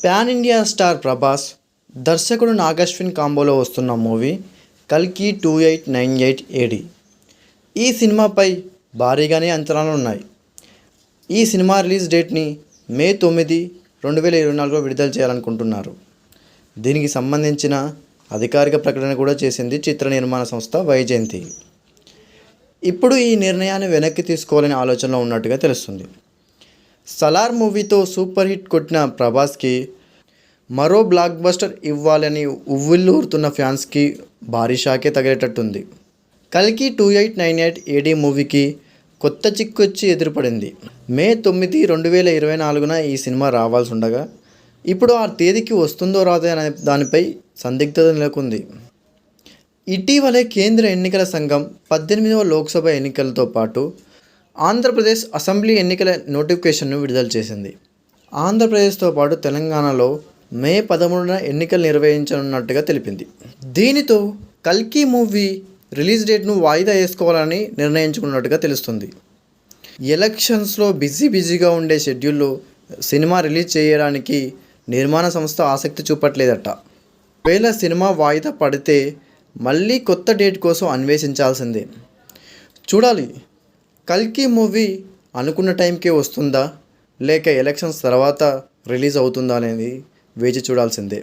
Pan India star Prabhas, దర్శకుడు నాగశ్విన్ కాంబోలో వస్తున్న movie కల్కి 2898 ఏడి. ఈ సినిమాపై భారీగానే అంచనాలు ఉన్నాయి. ఈ సినిమా రిలీజ్ డేట్ని మే 9, 2024లో విడుదల చేయాలనుకుంటున్నారు. దీనికి సంబంధించిన అధికారిక ప్రకటన కూడా చేసింది చిత్ర నిర్మాణ సంస్థ వైజయంతి. ఇప్పుడు ఈ నిర్ణయాన్ని వెనక్కి తీసుకోవాలనే ఆలోచనలో ఉన్నట్టుగా తెలుస్తుంది. సలార్ మూవీతో సూపర్ హిట్ కొట్టిన ప్రభాస్కి మరో బ్లాక్ బస్టర్ ఇవ్వాలని ఉవ్విళ్ళూరుతున్న ఫ్యాన్స్కి భారీ షాకే తగిలేటట్టుంది. కల్కి 2898 ఏడి మూవీకి కొత్త చిక్కు వచ్చి ఎదురుపడింది. మే 9, 2024న ఈ సినిమా రావాల్సి ఉండగా ఇప్పుడు ఆ తేదీకి వస్తుందో రాదో అనే దానిపై సందిగ్ధత నెలకొంది. ఇటీవలే కేంద్ర ఎన్నికల సంఘం 18వ లోక్సభ ఎన్నికలతో పాటు ఆంధ్రప్రదేశ్ అసెంబ్లీ ఎన్నికల నోటిఫికేషన్ను విడుదల చేసింది. ఆంధ్రప్రదేశ్తో పాటు తెలంగాణలో మే 13న ఎన్నికలు నిర్వహించనున్నట్టుగా తెలిపింది. దీనితో కల్కి మూవీ రిలీజ్ డేట్ను వాయిదా వేసుకోవాలని నిర్ణయించుకున్నట్టుగా తెలుస్తుంది. ఎలక్షన్స్లో బిజీగా ఉండే షెడ్యూల్లో సినిమా రిలీజ్ చేయడానికి నిర్మాణ సంస్థ ఆసక్తి చూపట్లేదట. ఒకవేళ సినిమా వాయిదా పడితే మళ్ళీ కొత్త డేట్ కోసం అన్వేషించాల్సిందే. చూడాలి, కల్కి మూవీ అనుకున్న టైంకే వస్తుందా లేక ఎలక్షన్స్ తర్వాత రిలీజ్ అవుతుందా అనేది వేచి చూడాల్సిందే.